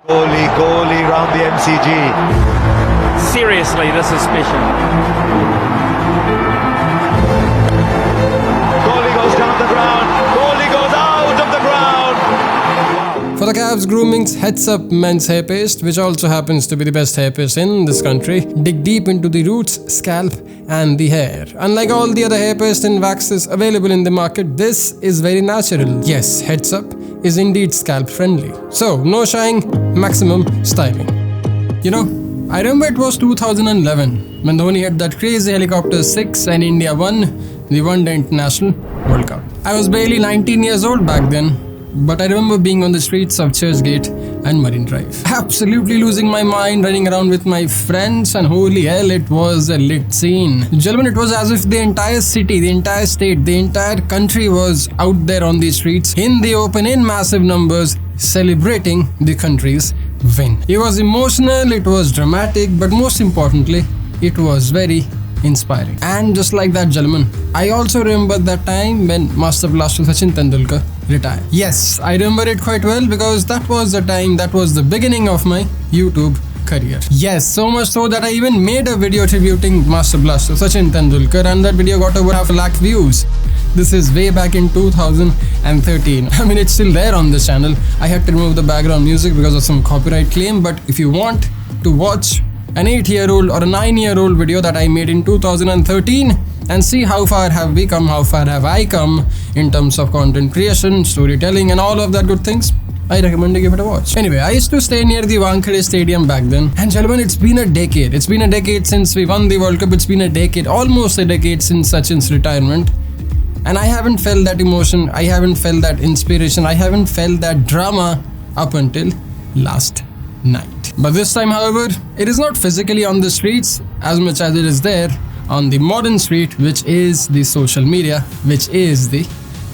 Kohli round the MCG. Seriously, the suspicion. Kohli goes down the ground. Kohli goes out of the ground. For the Cavs Grooming's Heads Up Men's Hair Paste, which also happens to be the best hair paste in this country, dig deep into the roots, scalp and the hair. Unlike all the other hair paste and waxes available in the market, this is very natural. Yes, Heads Up is indeed scalp friendly. So, no shying, maximum styling. You know, I remember it was 2011 when Dhoni hit that crazy helicopter 6 and India won the One Day International World Cup. I was barely 19 years old back then, but I remember being on the streets of Churchgate and Marine Drive, absolutely losing my mind, running around with my friends, and holy hell, it was a lit scene. Gentlemen, it was as if the entire city, the entire state, the entire country was out there on the streets, in the open, in massive numbers, celebrating the country's win. It was emotional, it was dramatic, but most importantly, it was very inspiring. And just like that, gentlemen, I also remember that time when Master Blaster Sachin Tendulkar retired. Yes, I remember it quite well because that was the time, that was the beginning of my YouTube career. Yes, so much so that I even made a video tributing Master Blaster Sachin Tendulkar, and that video got over 500,000 views. This is way back in 2013. I mean, it's still there on this channel. I had to remove the background music because of some copyright claim, but if you want to watch an 8-year-old or a 9-year-old video that I made in 2013 and see how far have we come, how far have I come in terms of content creation, storytelling and all of that good things, I recommend you give it a watch. Anyway, I used to stay near the Wankhede Stadium back then, and gentlemen, it's been a decade. It's been a decade since we won the World Cup. It's been a decade, almost a decade since Sachin's retirement, and I haven't felt that emotion, I haven't felt that inspiration, I haven't felt that drama up until last night. But this time, however, it is not physically on the streets as much as it is there on the modern street, which is the social media, which is the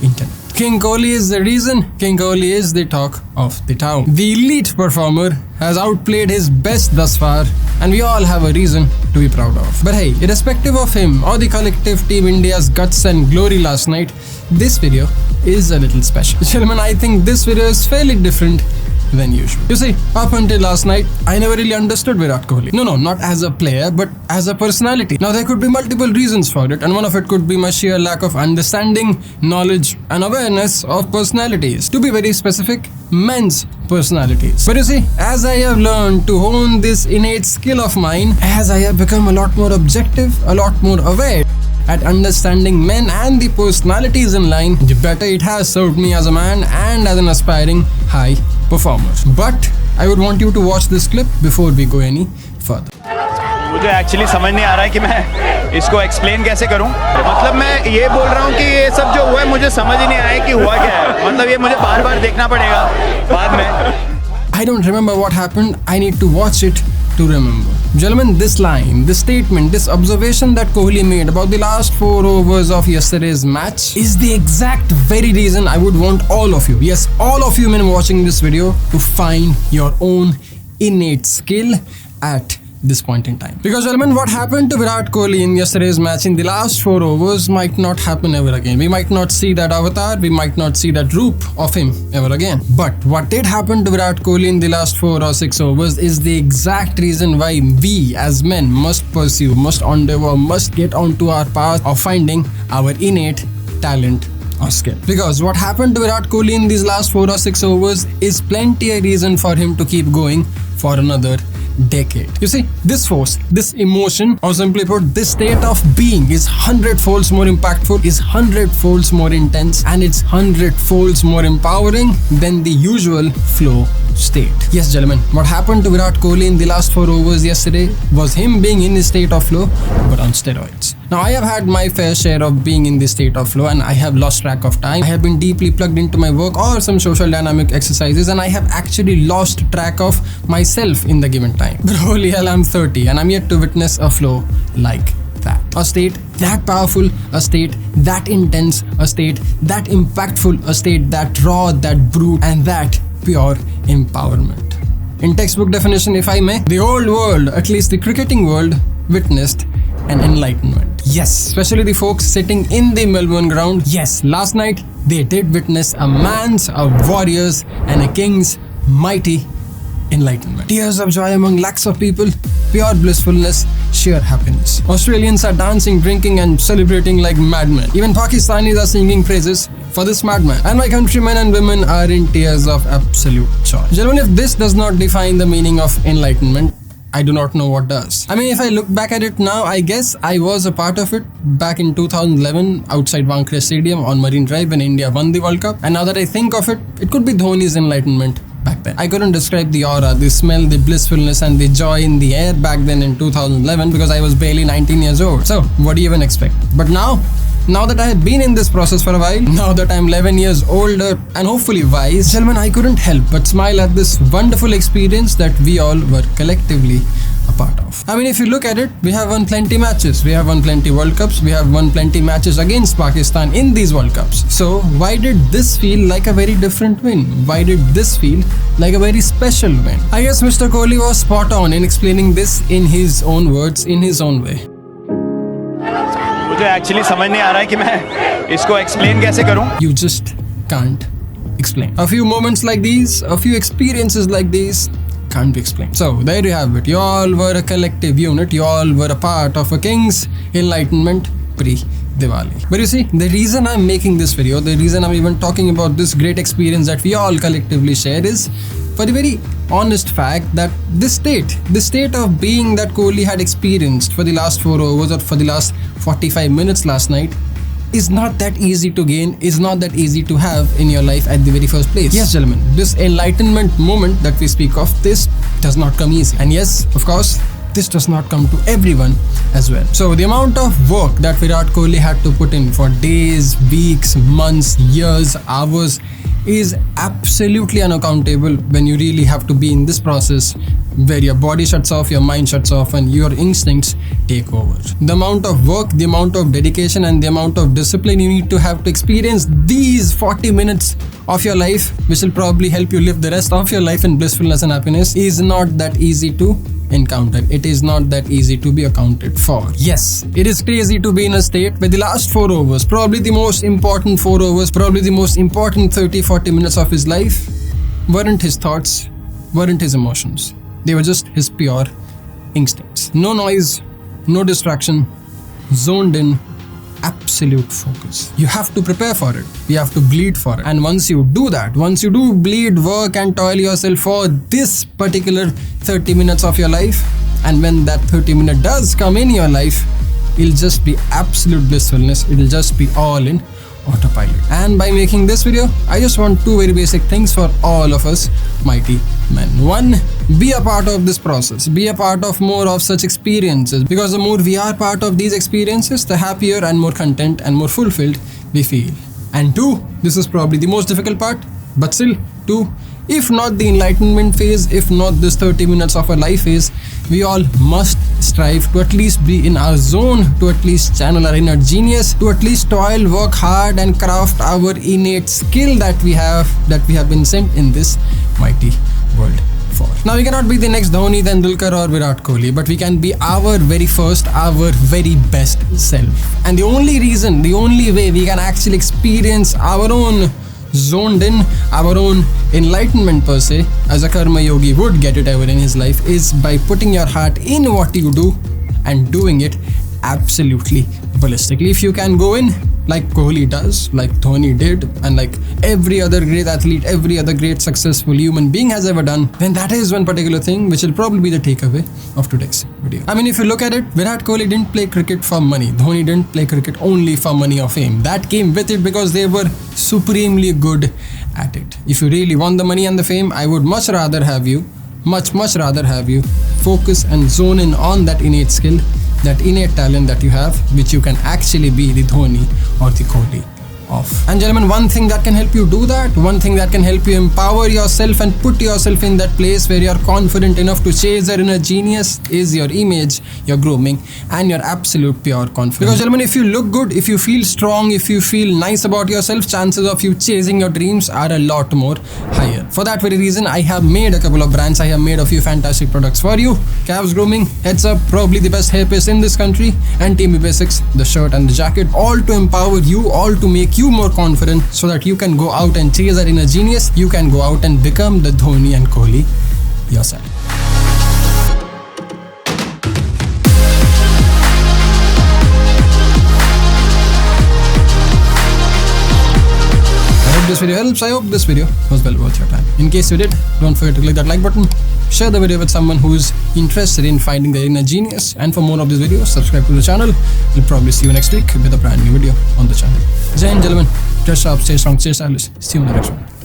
internet. King Kohli is the reason. King Kohli is the talk of the town. The elite performer has outplayed his best thus far, and we all have a reason to be proud of. But hey, irrespective of him or the collective Team India's guts and glory last night, this video is a little special. Gentlemen, I think this video is fairly different than usual. You see, up until last night, I never really understood Virat Kohli. No, not as a player, but as a personality. Now, there could be multiple reasons for it, and one of it could be my sheer lack of understanding, knowledge, and awareness of personalities. To be very specific, men's personalities. But you see, as I have learned to hone this innate skill of mine, as I have become a lot more objective, a lot more aware at understanding men and the personalities in line, the better it has served me as a man and as an aspiring high performer. But I would want you to watch this clip before we go any further. मुझे actually समझ नहीं आ रहा है कि मैं इसको explain कैसे करूं. मतलब मैं ये बोल रहा हूं कि ये सब जो हुआ है मुझे समझ ही नहीं आया कि हुआ क्या है. मतलब ये मुझे बार-बार देखना पड़ेगा बाद में. I don't remember what happened. I need to watch it to remember. Gentlemen, this line, this statement, this observation that Kohli made about the last 4 overs of yesterday's match is the exact very reason I would want all of you, yes, all of you men watching this video, to find your own innate skill at this point in time. Because gentlemen, what happened to Virat Kohli in yesterday's match in the last 4 overs might not happen ever again. We might not see that avatar, we might not see that roop of him ever again. But what did happen to Virat Kohli in the last 4 or 6 overs is the exact reason why we as men must pursue, must endeavor, must get onto our path of finding our innate talent or skill. Because what happened to Virat Kohli in these last 4 or 6 overs is plenty a reason for him to keep going for another decade. You see, this force, this emotion, or simply put, this state of being is 100 folds more impactful, is 100 folds more intense, and it's 100 folds more empowering than the usual flow state. Yes, gentlemen, what happened to Virat Kohli in the last 4 overs yesterday was him being in the state of flow, but on steroids. Now, I have had my fair share of being in the state of flow, and I have lost track of time. I have been deeply plugged into my work or some social dynamic exercises, and I have actually lost track of myself in the given time. But holy hell, I'm 30 and I'm yet to witness a flow like that. A state that powerful, a state that intense, a state that impactful, a state that raw, that brute, and that pure empowerment. In textbook definition, if I may, the old world, at least the cricketing world, witnessed an enlightenment. Yes, especially the folks sitting in the Melbourne ground. Yes, last night they did witness a man's, a warrior's, and a king's mighty enlightenment. Tears of joy among lakhs of people, pure blissfulness, sheer happiness. Australians are dancing, drinking and celebrating like madmen. Even Pakistanis are singing praises for this madman. And my countrymen and women are in tears of absolute joy. Gentlemen, if this does not define the meaning of enlightenment, I do not know what does. I mean, if I look back at it now, I guess I was a part of it back in 2011 outside Wankhede Stadium on Marine Drive when India won the World Cup. And now that I think of it, it could be Dhoni's enlightenment back then. I couldn't describe the aura, the smell, the blissfulness and the joy in the air back then in 2011 because I was barely 19 years old. So, what do you even expect? But now that I have been in this process for a while, now that I'm 11 years older and hopefully wise, gentlemen, I couldn't help but smile at this wonderful experience that we all were collectively a part of. I mean, if you look at it, we have won plenty matches, we have won plenty World Cups, we have won plenty matches against Pakistan in these World Cups. So why did this feel like a very different win? Why did this feel like a very special win? I guess Mr. Kohli was spot on in explaining this in his own words, in his own way. मुझे actually समझ नहीं आ रहा है कि मैं इसको explain कैसे करूं. You just can't explain. A few moments like these, a few experiences like these can't be explained. So there you have it. You all were a collective unit. You all were a part of a king's enlightenment pre-Diwali. But you see, the reason I'm making this video, the reason I'm even talking about this great experience that we all collectively shared is for the very honest fact that this state of being that Kohli had experienced for the last 4 overs or for the last 45 minutes last night is not that easy to gain, is not that easy to have in your life at the very first place. Yes, gentlemen, this enlightenment moment that we speak of, this does not come easy. And yes, of course, this does not come to everyone as well. So the amount of work that Virat Kohli had to put in for days, weeks, months, years, hours is absolutely unaccountable when you really have to be in this process where your body shuts off, your mind shuts off and your instincts take over. The amount of work, the amount of dedication and the amount of discipline you need to have to experience these 40 minutes of your life, which will probably help you live the rest of your life in blissfulness and happiness, is not that easy to encounter. It is not that easy to be accounted for. Yes, it is crazy to be in a state where the last 4 overs, probably the most important 4 overs, probably the most important 30-40 minutes of his life, weren't his thoughts, weren't his emotions. They were just his pure instincts. No noise, no distraction, zoned in, absolute focus. You have to prepare for it. You have to bleed for it. And once you do that, once you do bleed, work and toil yourself for this particular 30 minutes of your life, and when that 30 minute does come in your life, it'll just be absolute blissfulness. It'll just be all in autopilot. And by making this video, I just want 2 very basic things for all of us mighty men. 1, be a part of this process. Be a part of more of such experiences, because the more we are part of these experiences, the happier and more content and more fulfilled we feel. And 2, this is probably the most difficult part, but still 2, if not the enlightenment phase, if not this 30 minutes of our life phase, we all must strive to at least be in our zone, to at least channel our inner genius, to at least toil, work hard and craft our innate skill that we have been sent in this mighty world for. Now we cannot be the next Dhoni, Tendulkar or Virat Kohli, but we can be our very first, our very best self. And the only reason, the only way we can actually experience our own zoned in, our own enlightenment per se, as a karma yogi would get it ever in his life, is by putting your heart in what you do and doing it absolutely ballistically. If you can go in like Kohli does, like Dhoni did, and like every other great athlete, every other great successful human being has ever done, then that is one particular thing which will probably be the takeaway of today's video. I mean, if you look at it, Virat Kohli didn't play cricket for money. Dhoni didn't play cricket only for money or fame. That came with it because they were supremely good at it. If you really want the money and the fame, I would much rather have you focus and zone in on that innate skill, that innate talent that you have, which you can actually be the Dhoni or the Kohli of. And gentlemen, one thing that can help you do that, one thing that can help you empower yourself and put yourself in that place where you're confident enough to chase your inner genius is your image, your grooming and your absolute pure confidence. Because gentlemen, if you look good, if you feel strong, if you feel nice about yourself, chances of you chasing your dreams are a lot more higher. For that very reason, I have made a couple of brands, I have made a few fantastic products for you. Calves Grooming, Heads Up, probably the best hairpiece in this country, and TMB Basics, the shirt and the jacket, all to empower you, all to make you more confident so that you can go out and chase that inner genius. You can go out and become the Dhoni and Kohli yourself. I hope this video helps. I hope this video was well worth your time. In case you did, don't forget to click that like button. Share the video with someone who's interested in finding their inner genius. And for more of these videos, subscribe to the channel. We'll probably see you next week with a brand new video on the channel. Jai Hind, gentlemen. Stay sharp, stay strong, stay stylish. See you in the next one.